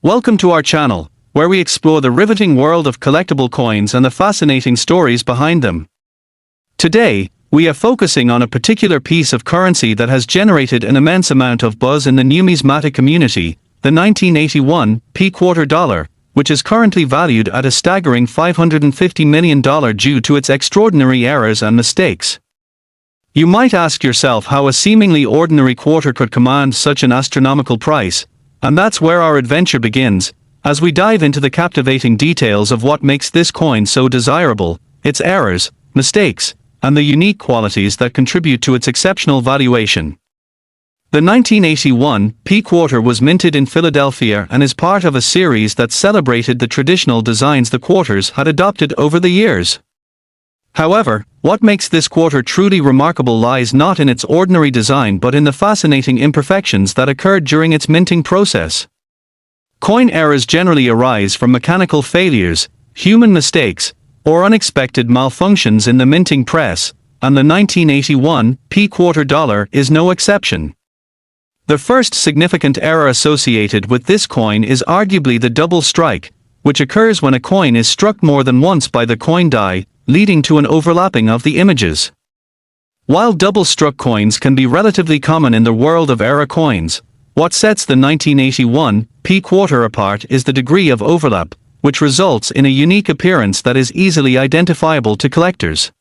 Welcome to our channel, where we explore the riveting world of collectible coins and the fascinating stories behind them. Today, we are focusing on a particular piece of currency that has generated an immense amount of buzz in the numismatic community, the 1981 P-Quarter Dollar, which is currently valued at a staggering $550 million due to its extraordinary errors and mistakes. You might ask yourself how a seemingly ordinary quarter could command such an astronomical price, and that's where our adventure begins, as we dive into the captivating details of what makes this coin so desirable, its errors, mistakes, and the unique qualities that contribute to its exceptional valuation. The 1981 P-Quarter was minted in Philadelphia and is part of a series that celebrated the traditional designs the quarters had adopted over the years. However, what makes this quarter truly remarkable lies not in its ordinary design but in the fascinating imperfections that occurred during its minting process. Coin errors generally arise from mechanical failures, human mistakes, or unexpected malfunctions in the minting press, and the 1981 P-Quarter Dollar is no exception. The first significant error associated with this coin is arguably the double strike, which occurs when a coin is struck more than once by the coin die, leading to an overlapping of the images. While double-struck coins can be relatively common in the world of era coins, what sets the 1981 P-Quarter apart is the degree of overlap, which results in a unique appearance that is easily identifiable to collectors.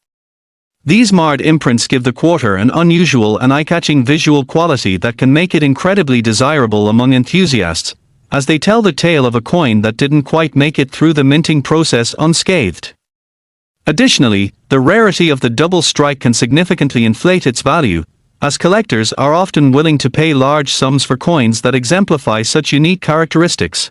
These marred imprints give the quarter an unusual and eye-catching visual quality that can make it incredibly desirable among enthusiasts, as they tell the tale of a coin that didn't quite make it through the minting process unscathed. Additionally, the rarity of the double strike can significantly inflate its value, as collectors are often willing to pay large sums for coins that exemplify such unique characteristics.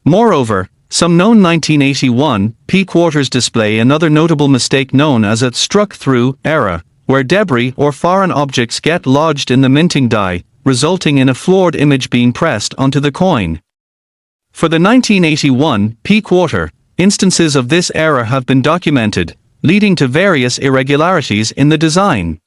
Moreover, some known 1981 P-Quarters display another notable mistake known as a struck-through error, where debris or foreign objects get lodged in the minting die, resulting in a flawed image being pressed onto the coin. For the 1981 P-Quarter, instances of this error have been documented, leading to various irregularities in the design.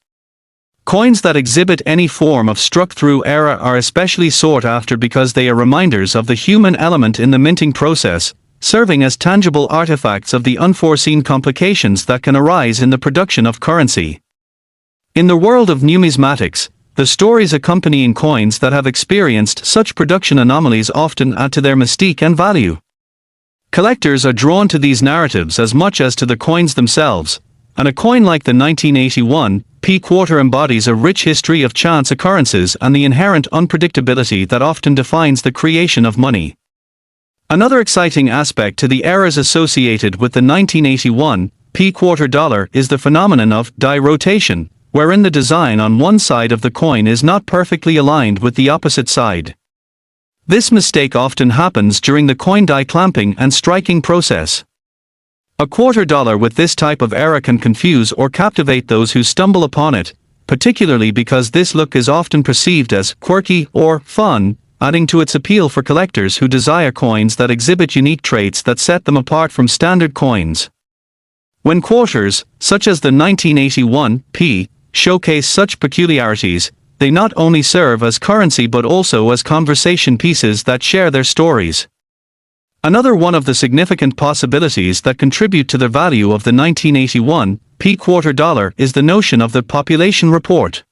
Coins that exhibit any form of struck-through error are especially sought after because they are reminders of the human element in the minting process, serving as tangible artifacts of the unforeseen complications that can arise in the production of currency. In the world of numismatics, the stories accompanying coins that have experienced such production anomalies often add to their mystique and value. Collectors are drawn to these narratives as much as to the coins themselves, and a coin like the 1981 P-Quarter embodies a rich history of chance occurrences and the inherent unpredictability that often defines the creation of money. Another exciting aspect to the errors associated with the 1981 P-Quarter Dollar is the phenomenon of die rotation, wherein the design on one side of the coin is not perfectly aligned with the opposite side. This mistake often happens during the coin die clamping and striking process. A quarter dollar with this type of error can confuse or captivate those who stumble upon it, particularly because this look is often perceived as quirky or fun, adding to its appeal for collectors who desire coins that exhibit unique traits that set them apart from standard coins. When quarters, such as the 1981 P, showcase such peculiarities, they not only serve as currency but also as conversation pieces that share their stories. Another one of the significant possibilities that contribute to the value of the 1981 P-Quarter Dollar is the notion of the population report.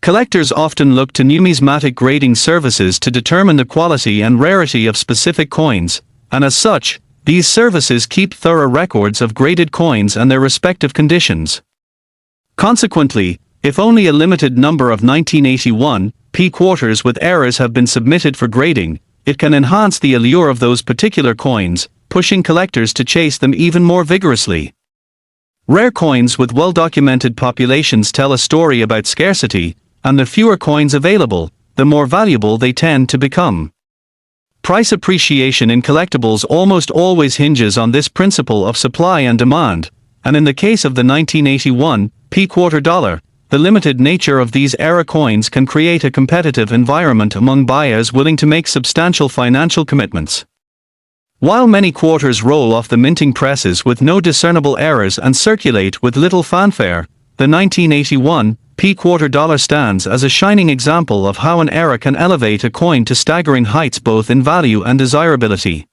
Collectors often look to numismatic grading services to determine the quality and rarity of specific coins, and as such, these services keep thorough records of graded coins and their respective conditions. Consequently, if only a limited number of 1981 P-Quarters with errors have been submitted for grading, it can enhance the allure of those particular coins, pushing collectors to chase them even more vigorously. Rare coins with well-documented populations tell a story about scarcity, and the fewer coins available, the more valuable they tend to become. Price appreciation in collectibles almost always hinges on this principle of supply and demand, and in the case of the 1981 P-Quarter Dollar, the limited nature of these era coins can create a competitive environment among buyers willing to make substantial financial commitments. While many quarters roll off the minting presses with no discernible errors and circulate with little fanfare, the 1981 P-quarter dollar stands as a shining example of how an era can elevate a coin to staggering heights both in value and desirability.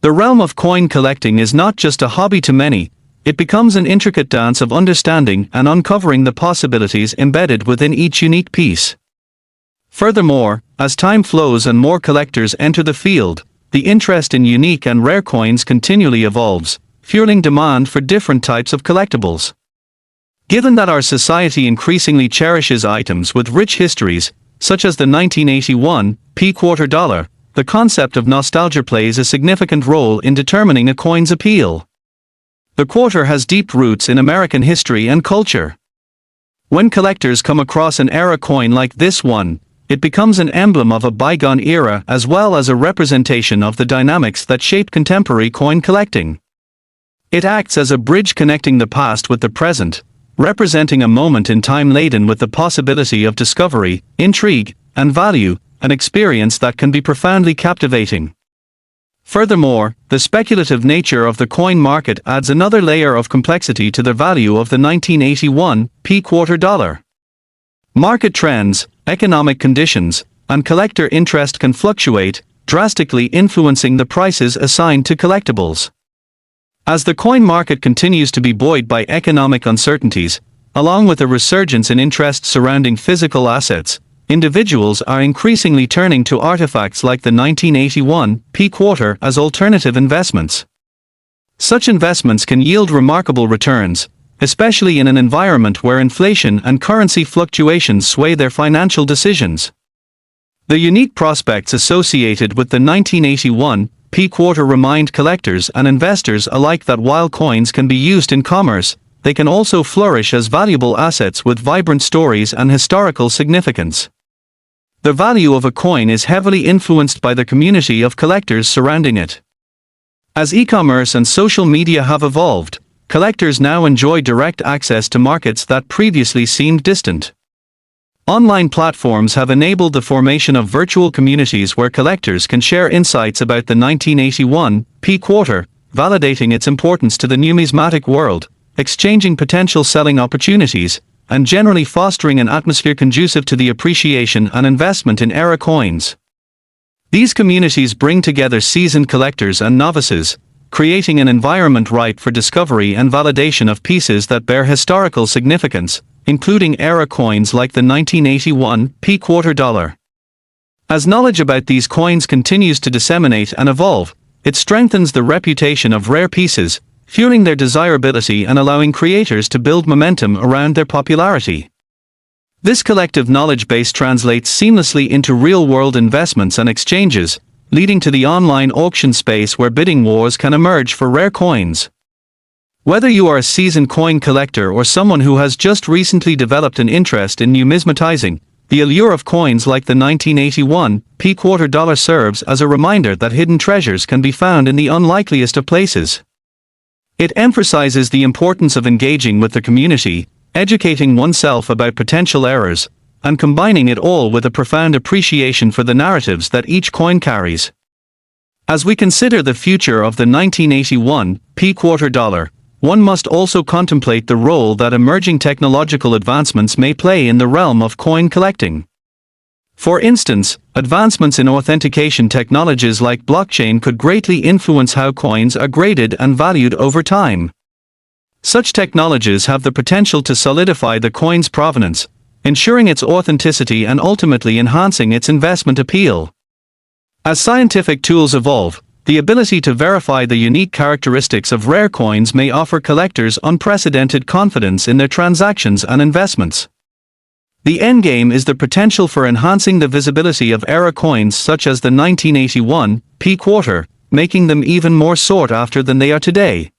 The realm of coin collecting is not just a hobby to many, it becomes an intricate dance of understanding and uncovering the possibilities embedded within each unique piece. Furthermore, as time flows and more collectors enter the field, the interest in unique and rare coins continually evolves, fueling demand for different types of collectibles. Given that our society increasingly cherishes items with rich histories, such as the 1981 P-quarter dollar, the concept of nostalgia plays a significant role in determining a coin's appeal. The quarter has deep roots in American history and culture. When collectors come across an era coin like this one, it becomes an emblem of a bygone era as well as a representation of the dynamics that shape contemporary coin collecting. It acts as a bridge connecting the past with the present, representing a moment in time laden with the possibility of discovery, intrigue, and value, an experience that can be profoundly captivating. Furthermore, the speculative nature of the coin market adds another layer of complexity to the value of the 1981 P-quarter dollar. Market trends, economic conditions, and collector interest can fluctuate, drastically influencing the prices assigned to collectibles. As the coin market continues to be buoyed by economic uncertainties, along with a resurgence in interest surrounding physical assets, individuals are increasingly turning to artifacts like the 1981 P-quarter as alternative investments. Such investments can yield remarkable returns, especially in an environment where inflation and currency fluctuations sway their financial decisions. The unique prospects associated with the 1981 P-quarter remind collectors and investors alike that while coins can be used in commerce, they can also flourish as valuable assets with vibrant stories and historical significance. The value of a coin is heavily influenced by the community of collectors surrounding it. As e-commerce and social media have evolved, collectors now enjoy direct access to markets that previously seemed distant. Online platforms have enabled the formation of virtual communities where collectors can share insights about the 1981 P-quarter, validating its importance to the numismatic world, exchanging potential selling opportunities, and generally fostering an atmosphere conducive to the appreciation and investment in era coins. These communities bring together seasoned collectors and novices, creating an environment ripe for discovery and validation of pieces that bear historical significance, including era coins like the 1981 P-quarter dollar. As knowledge about these coins continues to disseminate and evolve, it strengthens the reputation of rare pieces, fueling their desirability and allowing creators to build momentum around their popularity. This collective knowledge base translates seamlessly into real-world investments and exchanges, leading to the online auction space where bidding wars can emerge for rare coins. Whether you are a seasoned coin collector or someone who has just recently developed an interest in numismatizing, the allure of coins like the 1981 P-quarter dollar serves as a reminder that hidden treasures can be found in the unlikeliest of places. It emphasizes the importance of engaging with the community, educating oneself about potential errors, and combining it all with a profound appreciation for the narratives that each coin carries. As we consider the future of the 1981 P-quarter dollar, one must also contemplate the role that emerging technological advancements may play in the realm of coin collecting. For instance, advancements in authentication technologies like blockchain could greatly influence how coins are graded and valued over time. Such technologies have the potential to solidify the coin's provenance, ensuring its authenticity and ultimately enhancing its investment appeal. As scientific tools evolve, the ability to verify the unique characteristics of rare coins may offer collectors unprecedented confidence in their transactions and investments. The endgame is the potential for enhancing the visibility of era coins such as the 1981 P-quarter, making them even more sought after than they are today.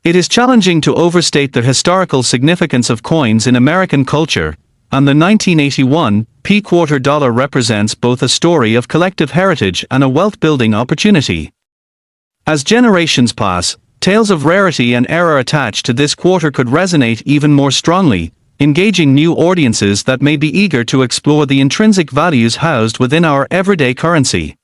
It is challenging to overstate the historical significance of coins in American culture, and the 1981 P-quarter dollar represents both a story of collective heritage and a wealth-building opportunity. As generations pass, tales of rarity and era attached to this quarter could resonate even more strongly, engaging new audiences that may be eager to explore the intrinsic values housed within our everyday currency.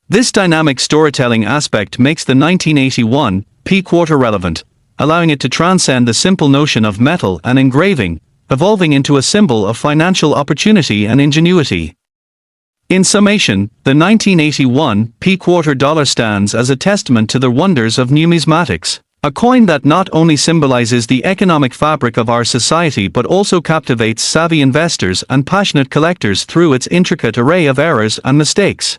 This dynamic storytelling aspect makes the 1981 P-quarter relevant, allowing it to transcend the simple notion of metal and engraving, evolving into a symbol of financial opportunity and ingenuity. In summation, the 1981 P-Quarter dollar stands as a testament to the wonders of numismatics, a coin that not only symbolizes the economic fabric of our society but also captivates savvy investors and passionate collectors through its intricate array of errors and mistakes.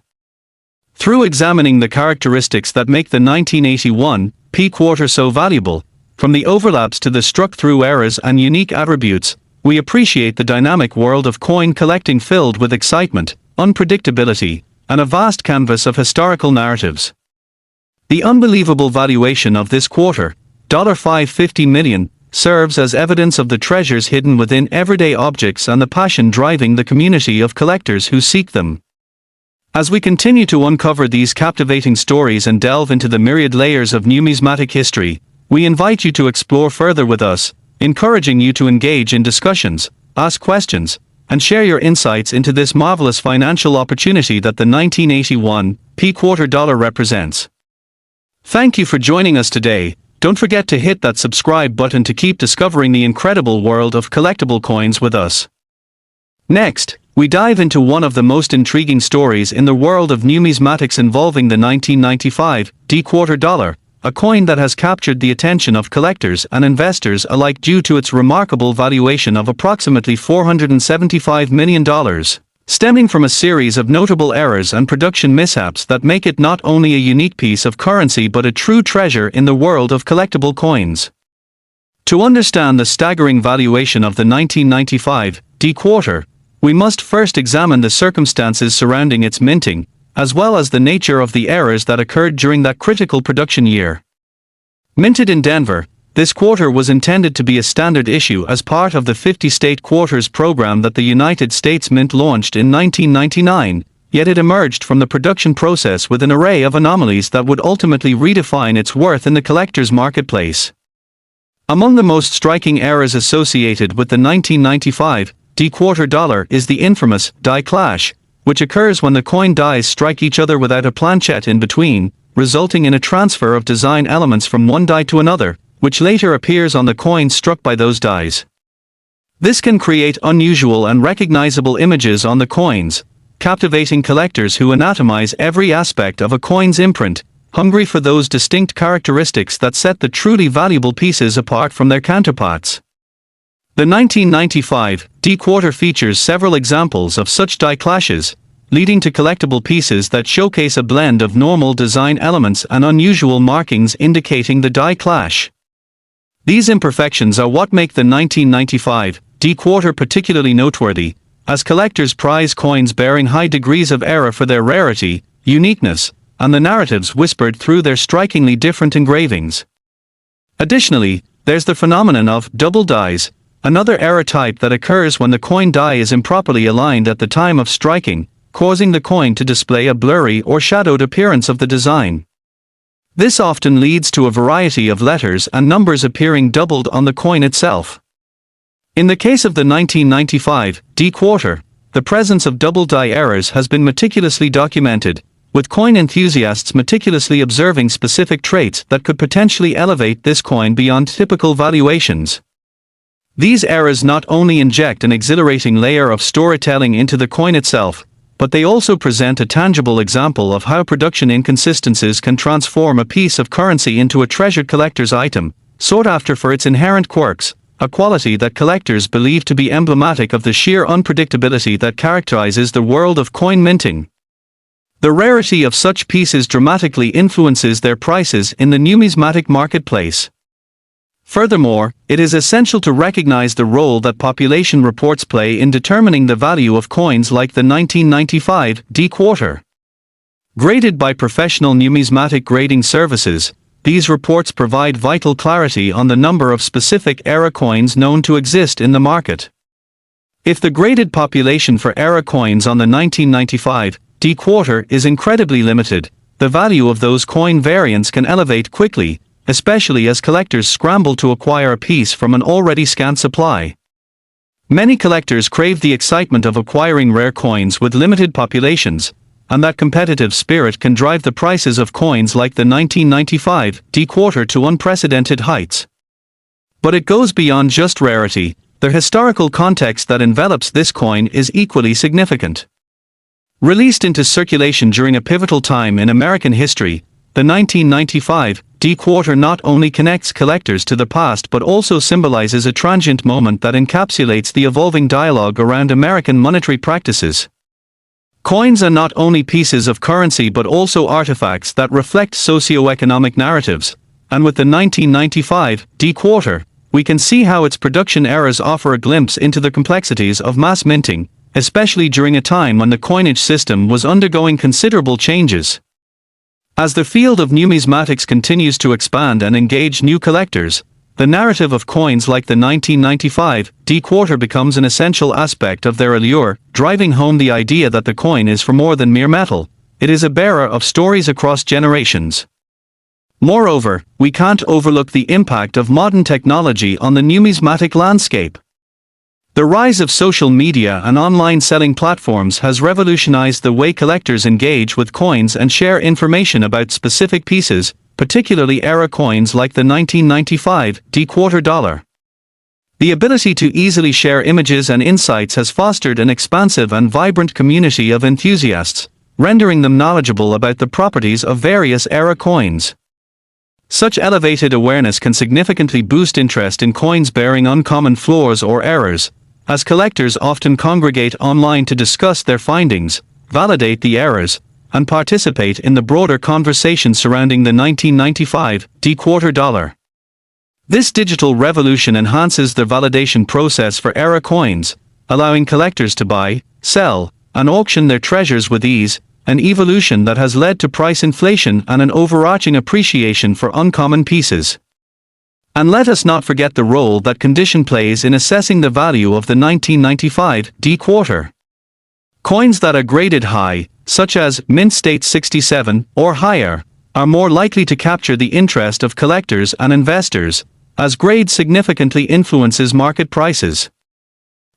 Through examining the characteristics that make the 1981 P-Quarter so valuable, from the overlaps to the struck-through errors and unique attributes, we appreciate the dynamic world of coin collecting filled with excitement, unpredictability, and a vast canvas of historical narratives. The unbelievable valuation of this quarter, $550 million, serves as evidence of the treasures hidden within everyday objects and the passion driving the community of collectors who seek them. As we continue to uncover these captivating stories and delve into the myriad layers of numismatic history, we invite you to explore further with us, encouraging you to engage in discussions, ask questions, and share your insights into this marvelous financial opportunity that the 1981 P-Quarter dollar represents. Thank you for joining us today. Don't forget to hit that subscribe button to keep discovering the incredible world of collectible coins with us. Next, we dive into one of the most intriguing stories in the world of numismatics involving the 1995 P-Quarter dollar, a coin that has captured the attention of collectors and investors alike due to its remarkable valuation of approximately $475 million, stemming from a series of notable errors and production mishaps that make it not only a unique piece of currency but a true treasure in the world of collectible coins. To understand the staggering valuation of the 1995 P-Quarter, we must first examine the circumstances surrounding its minting, as well as the nature of the errors that occurred during that critical production year. Minted in Denver, this quarter was intended to be a standard issue as part of the 50-state quarters program that the United States Mint launched in 1999, yet it emerged from the production process with an array of anomalies that would ultimately redefine its worth in the collector's marketplace. Among the most striking errors associated with the 1995 P-Quarter dollar is the infamous die clash, which occurs when the coin dies strike each other without a planchette in between, resulting in a transfer of design elements from one die to another, which later appears on the coin struck by those dies. This can create unusual and recognizable images on the coins, captivating collectors who anatomize every aspect of a coin's imprint, hungry for those distinct characteristics that set the truly valuable pieces apart from their counterparts. The 1995 P-Quarter features several examples of such die clashes, leading to collectible pieces that showcase a blend of normal design elements and unusual markings indicating the die clash. These imperfections are what make the 1995 P-Quarter particularly noteworthy, as collectors prize coins bearing high degrees of error for their rarity, uniqueness, and the narratives whispered through their strikingly different engravings. Additionally, there's the phenomenon of double dies, another error type that occurs when the coin die is improperly aligned at the time of striking, causing the coin to display a blurry or shadowed appearance of the design. This often leads to a variety of letters and numbers appearing doubled on the coin itself. In the case of the 1995 P-Quarter, the presence of double die errors has been meticulously documented, with coin enthusiasts meticulously observing specific traits that could potentially elevate this coin beyond typical valuations. These errors not only inject an exhilarating layer of storytelling into the coin itself, but they also present a tangible example of how production inconsistencies can transform a piece of currency into a treasured collector's item, sought after for its inherent quirks, a quality that collectors believe to be emblematic of the sheer unpredictability that characterizes the world of coin minting. The rarity of such pieces dramatically influences their prices in the numismatic marketplace. Furthermore, it is essential to recognize the role that population reports play in determining the value of coins like the 1995 P-Quarter. Graded by professional numismatic grading services, these reports provide vital clarity on the number of specific era coins known to exist in the market. If the graded population for era coins on the 1995 P-Quarter is incredibly limited, the value of those coin variants can elevate quickly, especially as collectors scramble to acquire a piece from an already scant supply. Many collectors crave the excitement of acquiring rare coins with limited populations, and that competitive spirit can drive the prices of coins like the 1995 P-Quarter to unprecedented heights. But it goes beyond just rarity. the historical context that envelops this coin is equally significant. Released into circulation during a pivotal time in American history, the 1995 D-quarter not only connects collectors to the past but also symbolizes a transient moment that encapsulates the evolving dialogue around American monetary practices. Coins are not only pieces of currency but also artifacts that reflect socio-economic narratives, and with the 1995 D-quarter, we can see how its production eras offer a glimpse into the complexities of mass minting, especially during a time when the coinage system was undergoing considerable changes. As the field of numismatics continues to expand and engage new collectors, the narrative of coins like the 1995 D-quarter becomes an essential aspect of their allure, driving home the idea that the coin is for more than mere metal. It is a bearer of stories across generations. Moreover, we can't overlook the impact of modern technology on the numismatic landscape. The rise of social media and online selling platforms has revolutionized the way collectors engage with coins and share information about specific pieces, particularly era coins like the 1995 D-quarter dollar. The ability to easily share images and insights has fostered an expansive and vibrant community of enthusiasts, rendering them knowledgeable about the properties of various era coins. Such elevated awareness can significantly boost interest in coins bearing uncommon flaws or errors, as collectors often congregate online to discuss their findings, validate the errors, and participate in the broader conversation surrounding the 1995 D-quarter dollar. This digital revolution enhances the validation process for era coins, allowing collectors to buy, sell, and auction their treasures with ease, an evolution that has led to price inflation and an overarching appreciation for uncommon pieces. And let us not forget the role that condition plays in assessing the value of the 1995 D-quarter. Coins that are graded high, such as mint state 67 or higher, are more likely to capture the interest of collectors and investors, as grade significantly influences market prices.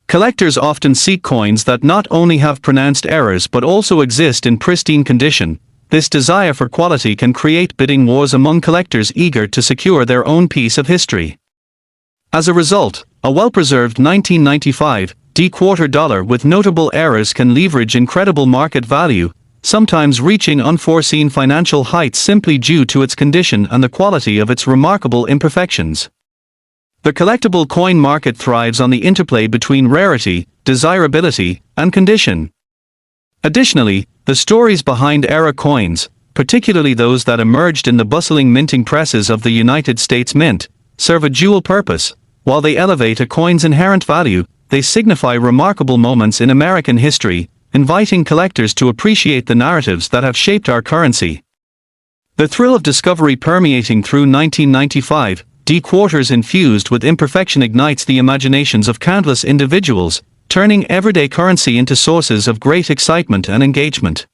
Collectors often seek coins that not only have pronounced errors but also exist in pristine condition. This desire for quality can create bidding wars among collectors eager to secure their own piece of history. As a result, a well-preserved 1995 D-quarter dollar with notable errors can leverage incredible market value, sometimes reaching unforeseen financial heights simply due to its condition and the quality of its remarkable imperfections. The collectible coin market thrives on the interplay between rarity, desirability, and condition. Additionally, the stories behind era coins, particularly those that emerged in the bustling minting presses of the United States Mint, serve a dual purpose. While they elevate a coin's inherent value, they signify remarkable moments in American history, inviting collectors to appreciate the narratives that have shaped our currency. The thrill of discovery permeating through 1995 D-quarters infused with imperfection ignites the imaginations of countless individuals, turning everyday currency into sources of great excitement and engagement.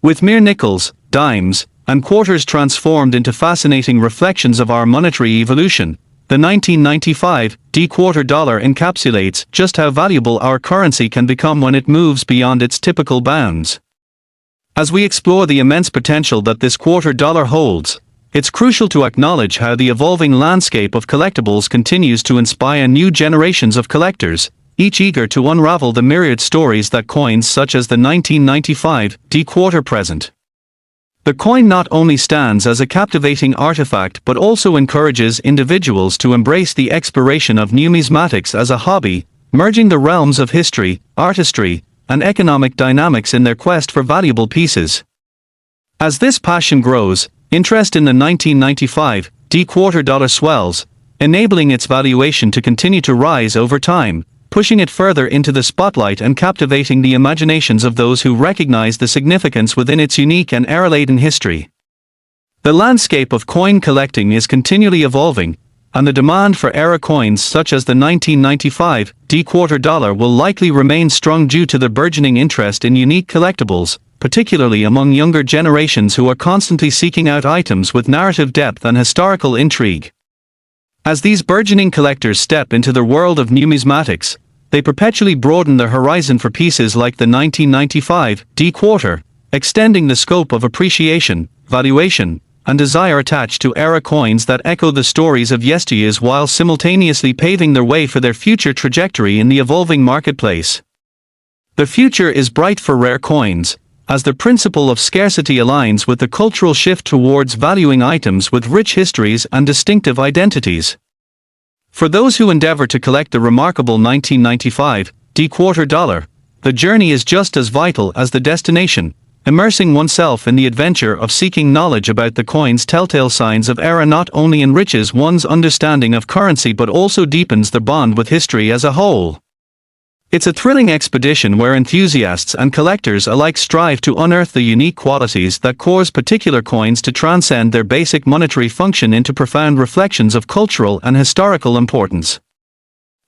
With mere nickels, dimes, and quarters transformed into fascinating reflections of our monetary evolution, the 1995 D-quarter dollar encapsulates just how valuable our currency can become when it moves beyond its typical bounds. As we explore the immense potential that this quarter dollar holds, it's crucial to acknowledge how the evolving landscape of collectibles continues to inspire new generations of collectors, each eager to unravel the myriad stories that coins such as the 1995 D-quarter present. The coin not only stands as a captivating artifact but also encourages individuals to embrace the exploration of numismatics as a hobby, merging the realms of history, artistry, and economic dynamics in their quest for valuable pieces. As this passion grows, interest in the 1995 D-quarter dollar swells, enabling its valuation to continue to rise over time, pushing it further into the spotlight and captivating the imaginations of those who recognize the significance within its unique and era-laden history. The landscape of coin collecting is continually evolving, and the demand for era coins such as the 1995 D-quarter dollar will likely remain strong due to the burgeoning interest in unique collectibles, particularly among younger generations who are constantly seeking out items with narrative depth and historical intrigue. As these burgeoning collectors step into the world of numismatics, they perpetually broaden the horizon for pieces like the 1995 D-quarter, extending the scope of appreciation, valuation, and desire attached to era coins that echo the stories of yesteryears while simultaneously paving their way for their future trajectory in the evolving marketplace. The future is bright for rare coins, as the principle of scarcity aligns with the cultural shift towards valuing items with rich histories and distinctive identities. For those who endeavor to collect the remarkable 1995 D-quarter dollar, the journey is just as vital as the destination, immersing oneself in the adventure of seeking knowledge about the coin's telltale signs of era not only enriches one's understanding of currency but also deepens the bond with history as a whole. It's a thrilling expedition where enthusiasts and collectors alike strive to unearth the unique qualities that cause particular coins to transcend their basic monetary function into profound reflections of cultural and historical importance.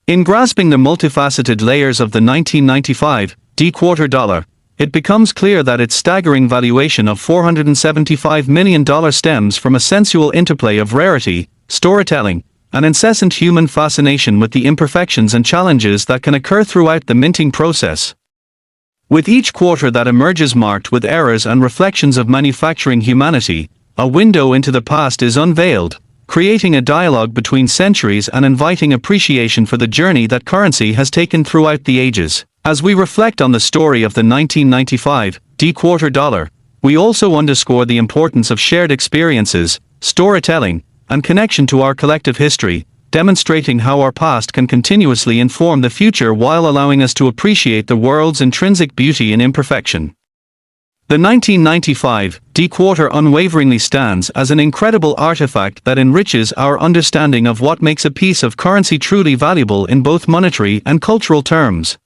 In grasping the multifaceted layers of the 1995 D-quarter dollar, it becomes clear that its staggering valuation of $475 million stems from a sensual interplay of rarity, storytelling, and incessant human fascination with the imperfections and challenges that can occur throughout the minting process. With each quarter that emerges marked with errors and reflections of manufacturing humanity, a window into the past is unveiled, creating a dialogue between centuries and inviting appreciation for the journey that currency has taken throughout the ages. As we reflect on the story of the 1995 D-quarter dollar, we also underscore the importance of shared experiences, storytelling, and connection to our collective history, demonstrating how our past can continuously inform the future while allowing us to appreciate the world's intrinsic beauty and imperfection. The 1995 D-quarter unwaveringly stands as an incredible artifact that enriches our understanding of what makes a piece of currency truly valuable in both monetary and cultural terms.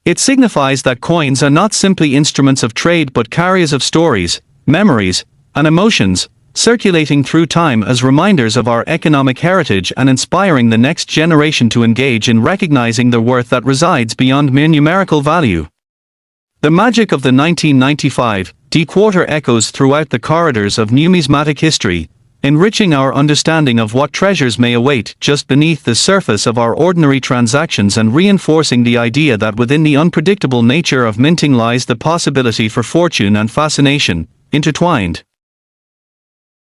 It signifies that coins are not simply instruments of trade but carriers of stories, memories, and emotions, circulating through time as reminders of our economic heritage and inspiring the next generation to engage in recognizing the worth that resides beyond mere numerical value. The magic of the 1995 D-quarter echoes throughout the corridors of numismatic history, enriching our understanding of what treasures may await just beneath the surface of our ordinary transactions and reinforcing the idea that within the unpredictable nature of minting lies the possibility for fortune and fascination, intertwined.